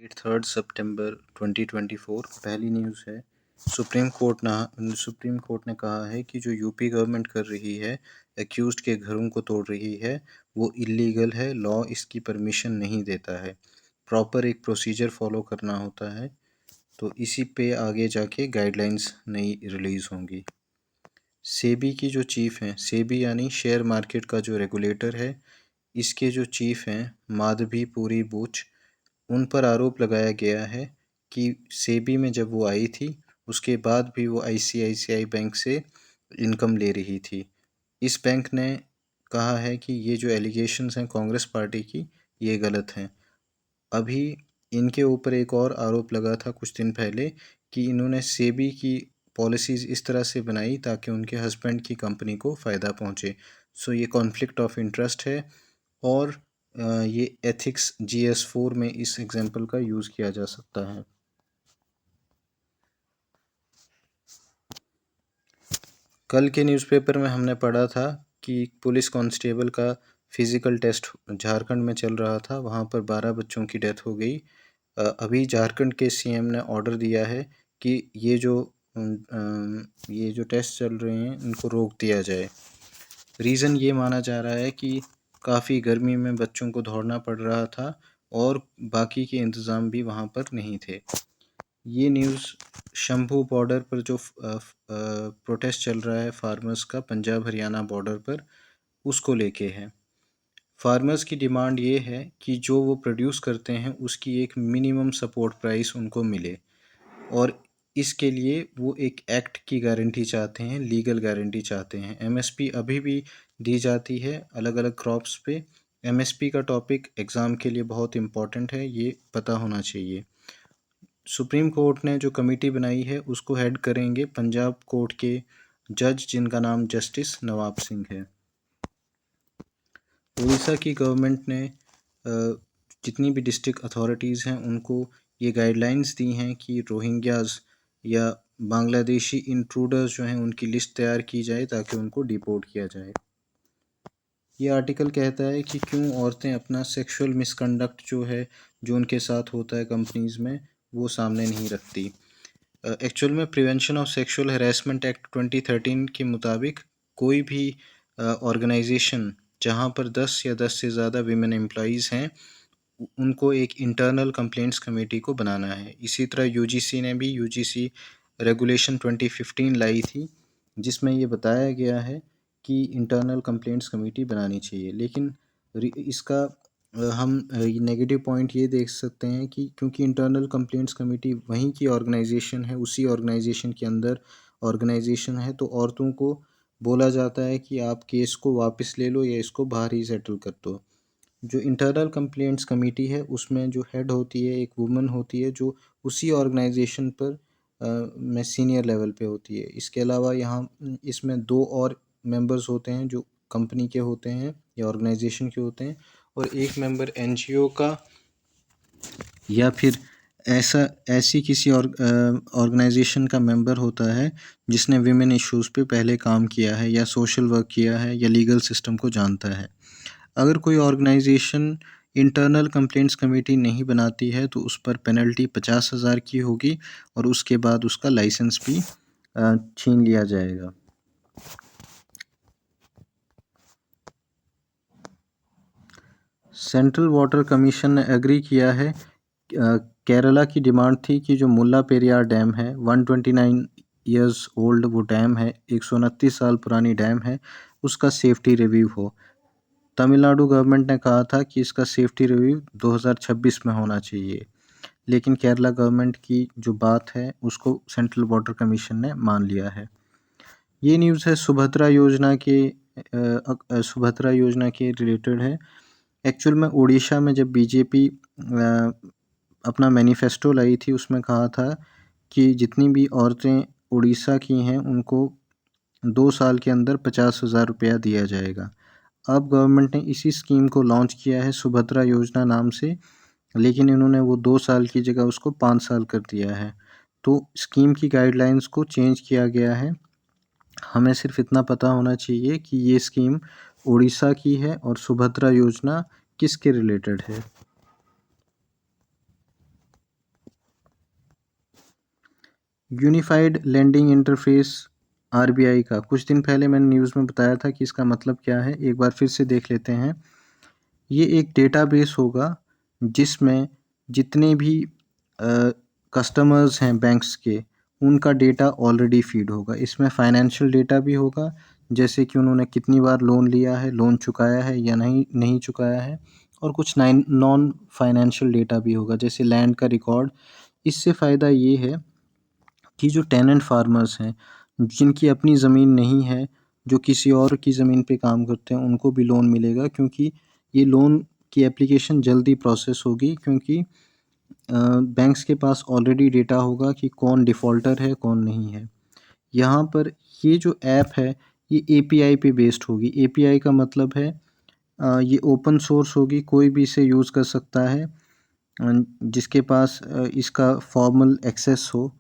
3 सितंबर 2024 पहली न्यूज़ है। Supreme court ने कहा है कि जो यूपी गवर्नमेंट कर रही है, एक्यूज्ड के घरों को तोड़ रही है, वो इलीगल है। लॉ इसकी परमिशन नहीं देता है। प्रॉपर एक प्रोसीजर फॉलो करना होता है। तो इसी पे आगे जाके गाइडलाइंस नई रिलीज़ होंगी। सेबी की जो चीफ हैं, सेबी यानी शेयर मार्केट का जो रेगुलेटर है, इसके जो चीफ हैं माधवी पुरी बुच, उन पर आरोप लगाया गया है कि सेबी में जब वो आई थी उसके बाद भी वो आईसीआईसीआई बैंक से इनकम ले रही थी। इस बैंक ने कहा है कि ये जो एलिगेशंस हैं कांग्रेस पार्टी की, ये गलत हैं। अभी इनके ऊपर एक और आरोप लगा था कुछ दिन पहले कि इन्होंने सेबी की पॉलिसीज़ इस तरह से बनाई ताकि उनके हस्बैंड की कंपनी को फ़ायदा पहुंचे। सो ये कॉन्फ्लिक्ट ऑफ इंटरेस्ट है और ये एथिक्स GS4 में इस एग्जाम्पल का यूज़ किया जा सकता है। कल के न्यूज़पेपर में हमने पढ़ा था कि पुलिस कांस्टेबल का फिज़िकल टेस्ट झारखंड में चल रहा था, वहाँ पर 12 बच्चों की डेथ हो गई। अभी झारखंड के सीएम ने ऑर्डर दिया है कि ये जो टेस्ट चल रहे हैं इनको रोक दिया जाए। रीज़न ये माना जा रहा है कि काफ़ी गर्मी में बच्चों को दौड़ना पड़ रहा था और बाकी के इंतज़ाम भी वहाँ पर नहीं थे। ये न्यूज़ शंभू बॉर्डर पर जो प्रोटेस्ट चल रहा है फार्मर्स का पंजाब हरियाणा बॉर्डर पर, उसको लेके है। फार्मर्स की डिमांड ये है कि जो वो प्रोड्यूस करते हैं उसकी एक मिनिमम सपोर्ट प्राइस उनको मिले और इसके लिए वो एक एक्ट की गारंटी चाहते हैं, लीगल गारंटी चाहते हैं। एमएसपी अभी भी दी जाती है अलग अलग क्रॉप्स पे। एमएसपी का टॉपिक एग्ज़ाम के लिए बहुत इम्पॉर्टेंट है, ये पता होना चाहिए। सुप्रीम कोर्ट ने जो कमेटी बनाई है उसको हेड करेंगे पंजाब कोर्ट के जज, जिनका नाम जस्टिस नवाब सिंह है। उड़ीसा की गवर्नमेंट ने जितनी भी डिस्ट्रिक्ट अथॉरिटीज़ हैं उनको ये गाइडलाइंस दी हैं कि रोहिंग्याज या बांग्लादेशी इंट्रूडर्स जो हैं उनकी लिस्ट तैयार की जाए ताकि उनको डिपोर्ट किया जाए। ये आर्टिकल कहता है कि क्यों औरतें अपना सेक्सुअल मिसकंडक्ट जो है, जो उनके साथ होता है कंपनीज़ में, वो सामने नहीं रखती। एक्चुअल में prevention of sexual harassment act 2013 के मुताबिक कोई भी ऑर्गेनाइजेशन जहाँ पर 10 या 10 से ज़्यादा विमेन एम्प्लॉइज़ हैं, उनको एक इंटरनल कंप्लेंट्स कमेटी को बनाना है। इसी तरह यूजीसी ने भी यूजीसी रेगुलेशन 2015 लाई थी, जिसमें ये बताया गया है कि इंटरनल कंप्लेंट्स कमेटी बनानी चाहिए। लेकिन इसका हम नेगेटिव पॉइंट ये देख सकते हैं कि क्योंकि इंटरनल कंप्लेंट्स कमेटी वहीं की ऑर्गेनाइजेशन है, उसी ऑर्गेनाइजेशन के अंदर ऑर्गेनाइजेशन है, तो औरतों को बोला जाता है कि आप केस को वापस ले लो या इसको बाहर ही सेटल कर दो। जो इंटरनल कंप्लेंट्स कमेटी है उसमें जो हेड होती है एक वुमन होती है, जो उसी ऑर्गेनाइजेशन पर में सीनियर लेवल पे होती है। इसके अलावा यहाँ इसमें 2 और मेंबर्स होते हैं जो कंपनी के होते हैं या ऑर्गेनाइजेशन के होते हैं, और एक मेंबर एनजीओ का या फिर ऐसी किसी ऑर्गेनाइजेशन का मेंबर होता है जिसने विमेन इश्यूज़ पे पहले काम किया है या सोशल वर्क किया है या लीगल सिस्टम को जानता है। अगर कोई ऑर्गेनाइजेशन इंटरनल कंप्लेंट्स कमेटी नहीं बनाती है तो उस पर पेनल्टी 50,000 की होगी और उसके बाद उसका लाइसेंस भी छीन लिया जाएगा। सेंट्रल वाटर कमीशन ने एग्री किया है। केरला की डिमांड थी कि जो मुल्ला पेरियार डैम है, 129 ईयर्स ओल्ड वो डैम है, 129 साल पुरानी डैम है, उसका सेफ्टी रिव्यू हो। तमिलनाडु गवर्नमेंट ने कहा था कि इसका सेफ्टी रिव्यू 2026 में होना चाहिए, लेकिन केरला गवर्नमेंट की जो बात है उसको सेंट्रल वाटर कमीशन ने मान लिया है। ये न्यूज़ है सुभद्रा योजना के रिलेटेड है। एक्चुअल में उड़ीसा में जब बीजेपी अपना मैनिफेस्टो लाई थी उसमें कहा था कि जितनी भी औरतें उड़ीसा की हैं उनको 2 साल के अंदर 50,000 रुपया दिया जाएगा। अब गवर्नमेंट ने इसी स्कीम को लॉन्च किया है सुभद्रा योजना नाम से, लेकिन इन्होंने वो 2 साल की जगह उसको 5 साल कर दिया है। तो स्कीम की गाइडलाइंस को चेंज किया गया है। हमें सिर्फ इतना पता होना चाहिए कि ये स्कीम उड़ीसा की है और सुभद्रा योजना किसके रिलेटेड है। यूनिफाइड लेंडिंग इंटरफेस आरबीआई का, कुछ दिन पहले मैंने न्यूज़ में बताया था कि इसका मतलब क्या है, एक बार फिर से देख लेते हैं। ये एक डेटाबेस होगा जिसमें जितने भी कस्टमर्स हैं बैंक्स के, उनका डेटा ऑलरेडी फीड होगा। इसमें फाइनेंशियल डेटा भी होगा, जैसे कि उन्होंने कितनी बार लोन लिया है, लोन चुकाया है या नहीं चुकाया है, और कुछ नॉन फाइनेंशियल डेटा भी होगा, जैसे लैंड का रिकॉर्ड। इससे फ़ायदा ये है कि जो टेनेंट फार्मर्स हैं, जिनकी अपनी ज़मीन नहीं है, जो किसी और की ज़मीन पे काम करते हैं, उनको भी लोन मिलेगा, क्योंकि ये लोन की एप्लीकेशन जल्दी प्रोसेस होगी, क्योंकि बैंक्स के पास ऑलरेडी डेटा होगा कि कौन डिफ़ॉल्टर है, कौन नहीं है। यहाँ पर ये जो ऐप है, ये एपीआई पे बेस्ड होगी। एपीआई का मतलब है ये ओपन सोर्स होगी, कोई भी इसे यूज़ कर सकता है, जिसके पास इसका फॉर्मल एक्सेस हो,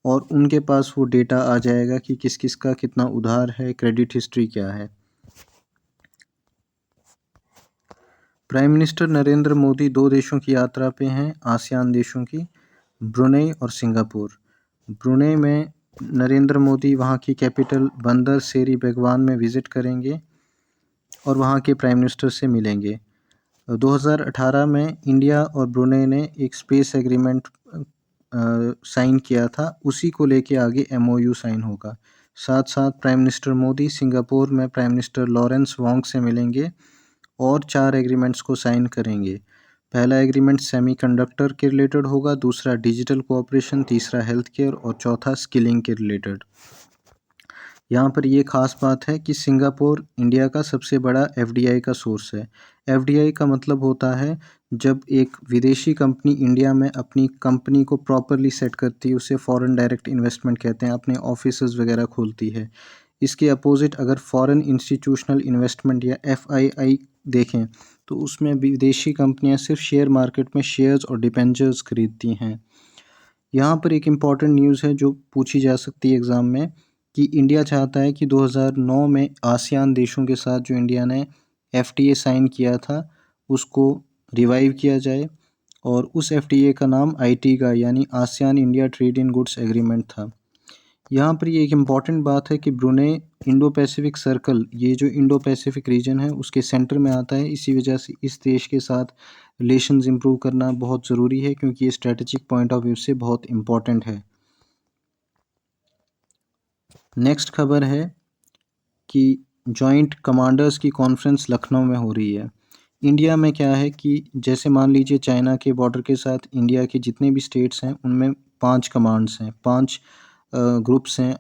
और उनके पास वो डेटा आ जाएगा कि किस किस का कितना उधार है, क्रेडिट हिस्ट्री क्या है। प्राइम मिनिस्टर नरेंद्र मोदी 2 देशों की यात्रा पे हैं, आसियान देशों की, ब्रुनेई और सिंगापुर। ब्रुनेई में नरेंद्र मोदी वहाँ की कैपिटल बंदर सेरी बेगवान में विज़िट करेंगे और वहाँ के प्राइम मिनिस्टर से मिलेंगे। 2018 में इंडिया और ब्रुनेई ने एक स्पेस एग्रीमेंट साइन किया था, उसी को लेके आगे एमओयू साइन होगा। साथ साथ प्राइम मिनिस्टर मोदी सिंगापुर में प्राइम मिनिस्टर लॉरेंस वोंग से मिलेंगे और 4 एग्रीमेंट्स को साइन करेंगे। पहला एग्रीमेंट सेमीकंडक्टर के रिलेटेड होगा, दूसरा डिजिटल कोऑपरेशन, तीसरा हेल्थ केयर और चौथा स्किलिंग के रिलेटेड। यहाँ पर ये ख़ास बात है कि सिंगापुर इंडिया का सबसे बड़ा एफडीआई का सोर्स है। एफडीआई का मतलब होता है जब एक विदेशी कंपनी इंडिया में अपनी कंपनी को प्रॉपरली सेट करती है, उसे फॉरेन डायरेक्ट इन्वेस्टमेंट कहते हैं, अपने ऑफिसेज़ वगैरह खोलती है। इसके अपोजिट अगर फॉरेन इंस्टीट्यूशनल इन्वेस्टमेंट या एफआईआई देखें, तो उसमें विदेशी कंपनियां सिर्फ शेयर मार्केट में शेयर्स और डिबेंचर्स खरीदती हैं। यहाँ पर एक इम्पॉर्टेंट न्यूज़ है जो पूछी जा सकती है एग्ज़ाम में, कि इंडिया चाहता है कि 2009 में आसियान देशों के साथ जो इंडिया ने एफटीए साइन किया था, उसको रिवाइव किया जाए, और उस एफटीए का नाम आईटी का यानी ASEAN India trade in goods agreement था। यहाँ पर ये एक इम्पॉर्टेंट बात है कि ब्रुनेई इंडो पैसिफिक सर्कल, ये जो इंडो पैसिफिक रीजन है उसके सेंटर में आता है। इसी वजह से इस देश के साथ रिलेशंस इंप्रूव करना बहुत ज़रूरी है, क्योंकि ये स्ट्रेटेजिक पॉइंट ऑफ व्यू से बहुत इम्पॉर्टेंट है। नेक्स्ट खबर है कि जॉइंट कमांडर्स की कॉन्फ्रेंस लखनऊ में हो रही है। इंडिया में क्या है कि जैसे मान लीजिए चाइना के बॉर्डर के साथ इंडिया के जितने भी स्टेट्स हैं, उनमें 5 कमांड्स हैं, 5 ग्रुप्स हैं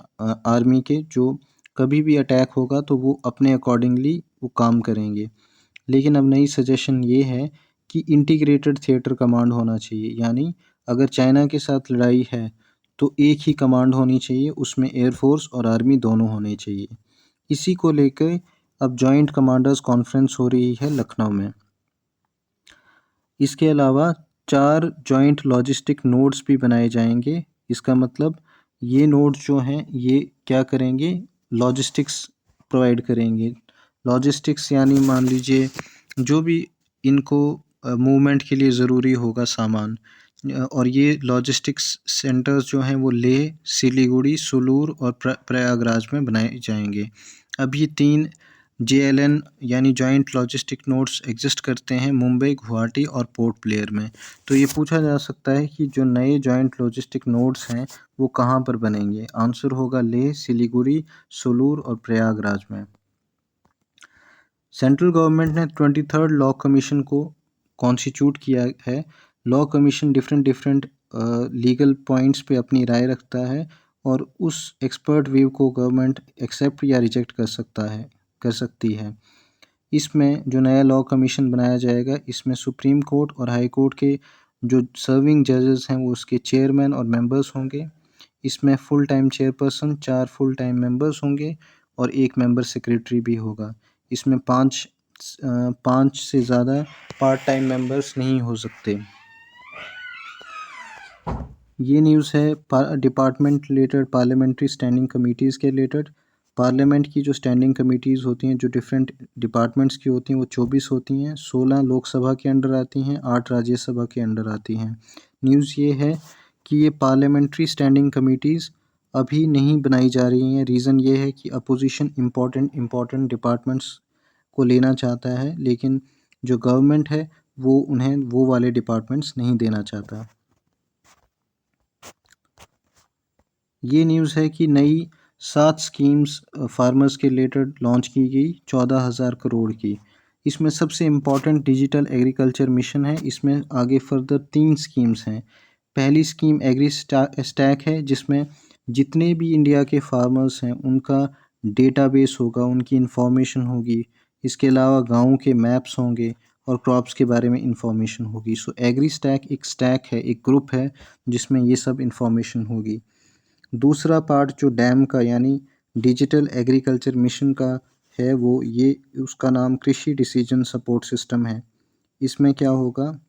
आर्मी के, जो कभी भी अटैक होगा तो वो अपने अकॉर्डिंगली वो काम करेंगे। लेकिन अब नई सजेशन ये है कि इंटीग्रेटेड थिएटर कमांड होना चाहिए, यानी अगर चाइना के साथ लड़ाई है तो एक ही कमांड होनी चाहिए, उसमें एयरफोर्स और आर्मी दोनों होने चाहिए। इसी को लेकर अब जॉइंट कमांडर्स कॉन्फ्रेंस हो रही है लखनऊ में। इसके अलावा 4 जॉइंट लॉजिस्टिक नोड्स भी बनाए जाएंगे। इसका मतलब ये नोड्स जो हैं ये क्या करेंगे, लॉजिस्टिक्स प्रोवाइड करेंगे। लॉजिस्टिक्स यानी मान लीजिए जो भी इनको मूवमेंट के लिए ज़रूरी होगा सामान, और ये लॉजिस्टिक्स सेंटर्स जो हैं वो लेह, सिलीगुड़ी, सुलूर और प्रयागराज में बनाए जाएंगे। अब ये 3 JLN यानी जॉइंट लॉजिस्टिक नोड्स एग्जिस्ट करते हैं मुंबई, गुवाहाटी और पोर्ट ब्लेयर में। तो ये पूछा जा सकता है कि जो नए जॉइंट लॉजिस्टिक नोड्स हैं वो कहाँ पर बनेंगे। आंसर होगा लेह, सिलीगुड़ी, सुलूर और प्रयागराज में। सेंट्रल गवर्नमेंट ने 23rd लॉ कमीशन को कॉन्स्टिट्यूट किया है। Law commission different legal points पे अपनी राय रखता है, और उस एक्सपर्ट व्यू को गवर्नमेंट एक्सेप्ट या रिजेक्ट कर सकती है। इसमें जो नया लॉ कमीशन बनाया जाएगा, इसमें सुप्रीम कोर्ट और हाई कोर्ट के जो सर्विंग जजेस हैं वो उसके चेयरमैन और मेंबर्स होंगे। इसमें full time chairperson, 4 full time members होंगे और 1 मेंबर सेक्रेटरी भी होगा। इसमें 5 से ज़्यादा पार्ट टाइम मेंबर्स नहीं हो सकते। ये न्यूज़ है department related, parliamentary standing committees के रिलेटेड। पार्लियामेंट की जो स्टैंडिंग कमेटीज़ होती हैं, जो डिफरेंट डिपार्टमेंट्स की होती हैं, वो 24 होती हैं। 16 लोकसभा के अंडर आती हैं, 8 राज्यसभा के अंडर आती हैं। न्यूज़ ये है कि ये पार्लियामेंट्री स्टैंडिंग कमिटीज़ अभी नहीं बनाई जा रही हैं। रीज़न ये है कि अपोजिशन इम्पॉर्टेंट डिपार्टमेंट्स को लेना चाहता है, लेकिन जो गवर्नमेंट है वो उन्हें वो वाले डिपार्टमेंट्स नहीं देना चाहता। ये न्यूज़ है कि नई 7 स्कीम्स फार्मर्स के रिलेटेड लॉन्च की गई 14,000 करोड़ की। इसमें सबसे इम्पॉर्टेंट डिजिटल एग्रीकल्चर मिशन है। इसमें आगे फर्दर 3 स्कीम्स हैं। पहली स्कीम एग्री स्टैक है, जिसमें जितने भी इंडिया के फार्मर्स हैं उनका डेटाबेस होगा, उनकी इंफॉर्मेशन होगी। इसके अलावा गाँव के मैप्स होंगे और क्रॉप्स के बारे में इंफॉर्मेशन होगी। सो एग्री स्टैक एक स्टैक है, एक ग्रुप है जिसमें ये सब इंफॉर्मेशन होगी। दूसरा पार्ट जो डैम का यानी डिजिटल एग्रीकल्चर मिशन का है, वो ये उसका नाम कृषि डिसीजन सपोर्ट सिस्टम है। इसमें क्या होगा,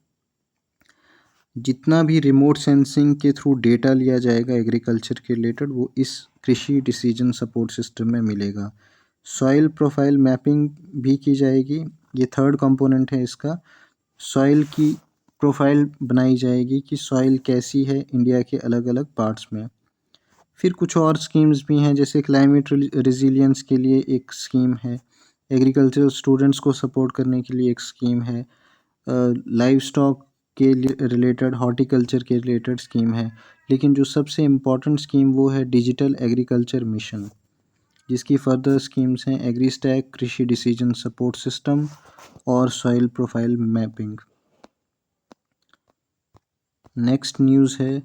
जितना भी रिमोट सेंसिंग के थ्रू डेटा लिया जाएगा एग्रीकल्चर के रिलेटेड, वो इस कृषि डिसीजन सपोर्ट सिस्टम में मिलेगा। सॉइल प्रोफाइल मैपिंग भी की जाएगी, ये थर्ड कंपोनेंट है इसका। सॉइल की प्रोफाइल बनाई जाएगी कि सॉइल कैसी है इंडिया के अलग अलग पार्ट्स में। फिर कुछ और स्कीम्स भी हैं, जैसे क्लाइमेट रेजिलियंस के लिए एक स्कीम है, एग्रीकल्चरल स्टूडेंट्स को सपोर्ट करने के लिए एक स्कीम है, लाइव स्टॉक के रिलेटेड, हॉर्टिकल्चर के रिलेटेड स्कीम है। लेकिन जो सबसे इम्पॉर्टेंट स्कीम वो है डिजिटल एग्रीकल्चर मिशन, जिसकी फर्दर स्कीम्स हैं एग्री स्टैक, कृषि डिसीजन सपोर्ट सिस्टम और soil profile mapping. Next news है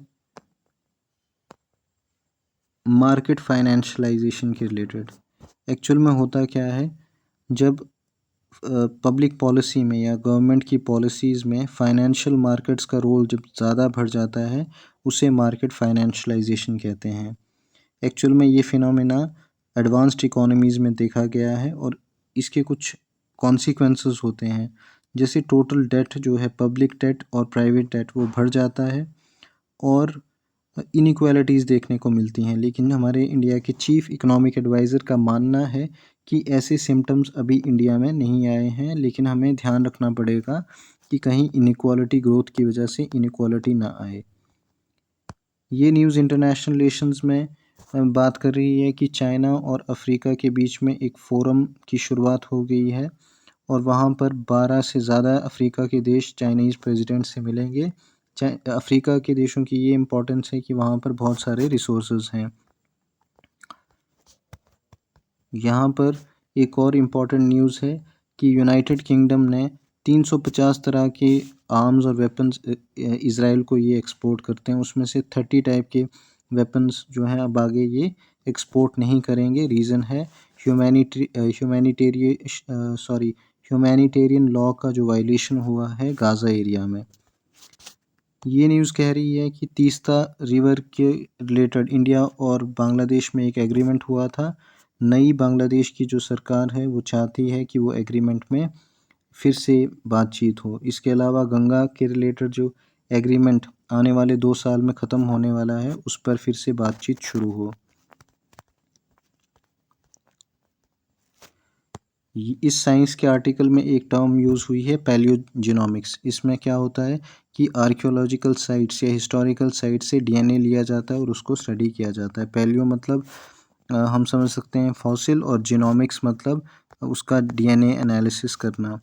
मार्केट फाइनेंशलाइजेशन के रिलेटेड। एक्चुअल में होता क्या है, जब पब्लिक पॉलिसी में या गवर्नमेंट की पॉलिसीज़ में फाइनेंशियल मार्केट्स का रोल जब ज़्यादा बढ़ जाता है, उसे मार्केट फाइनेंशलाइजेशन कहते हैं। एक्चुअल में ये फिनोमेना एडवांस्ड इकोनॉमीज़ में देखा गया है और इसके कुछ कॉन्सिक्वेंसेस होते हैं। जैसे टोटल डेट जो है, पब्लिक डेट और प्राइवेट डेट, वो बढ़ जाता है और इनइक्वालिटीज़ देखने को मिलती हैं। लेकिन हमारे इंडिया के चीफ इकोनॉमिक एडवाइज़र का मानना है कि ऐसे सिम्टम्स अभी इंडिया में नहीं आए हैं, लेकिन हमें ध्यान रखना पड़ेगा कि कहीं इनइक्वालिटी ग्रोथ की वजह से इनइक्वालिटी ना आए। ये न्यूज़ इंटरनेशनल रिलेशंस में बात कर रही है कि चाइना और अफ्रीका के बीच में एक फ़ोरम की शुरुआत हो गई है और वहाँ पर 12 से ज़्यादा अफ्रीका के देश चाइनीज़ प्रेसिडेंट से मिलेंगे। अफ्रीका के देशों की ये इम्पोर्टेंस है कि वहाँ पर बहुत सारे रिसोर्सेज हैं। यहाँ पर एक और इम्पॉर्टेंट न्यूज़ है कि यूनाइटेड किंगडम ने 350 तरह के आर्म्स और वेपन्स इज़राइल को ये एक्सपोर्ट करते हैं। उसमें से 30 टाइप के वेपन्स जो हैं अब आगे ये एक्सपोर्ट नहीं करेंगे। रीज़न है ह्यूमैनिटेरियन लॉ का जो वायलेशन हुआ है गाज़ा एरिया में। ये न्यूज़ कह रही है कि तीस्ता रिवर के रिलेटेड इंडिया और बांग्लादेश में एक एग्रीमेंट हुआ था। नई बांग्लादेश की जो सरकार है वो चाहती है कि वो एग्रीमेंट में फिर से बातचीत हो। इसके अलावा गंगा के रिलेटेड जो एग्रीमेंट आने वाले 2 साल में ख़त्म होने वाला है, उस पर फिर से बातचीत शुरू हो। इस साइंस के आर्टिकल में एक टर्म यूज़ हुई है पैलियोजेनोमिक्स। इसमें क्या होता है कि आर्कियोलॉजिकल साइट्स या हिस्टोरिकल साइट से डीएनए लिया जाता है और उसको स्टडी किया जाता है। पैलियो मतलब हम समझ सकते हैं फॉसिल, और जीनोमिक्स मतलब उसका डीएनए एनालिसिस करना।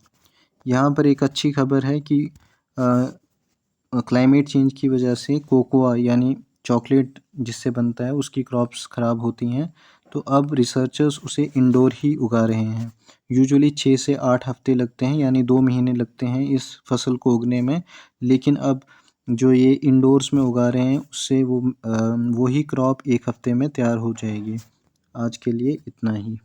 यहाँ पर एक अच्छी खबर है कि क्लाइमेट चेंज की वजह से कोकोआ यानी चॉकलेट जिससे बनता है उसकी क्रॉप्स ख़राब होती हैं, तो अब रिसर्चर्स उसे इंडोर ही उगा रहे हैं। यूजुअली 6 से 8 हफ्ते लगते हैं, यानी 2 महीने लगते हैं इस फसल को उगने में, लेकिन अब जो ये इंडोर्स में उगा रहे हैं उससे वही क्रॉप 1 हफ्ते में तैयार हो जाएगी। आज के लिए इतना ही।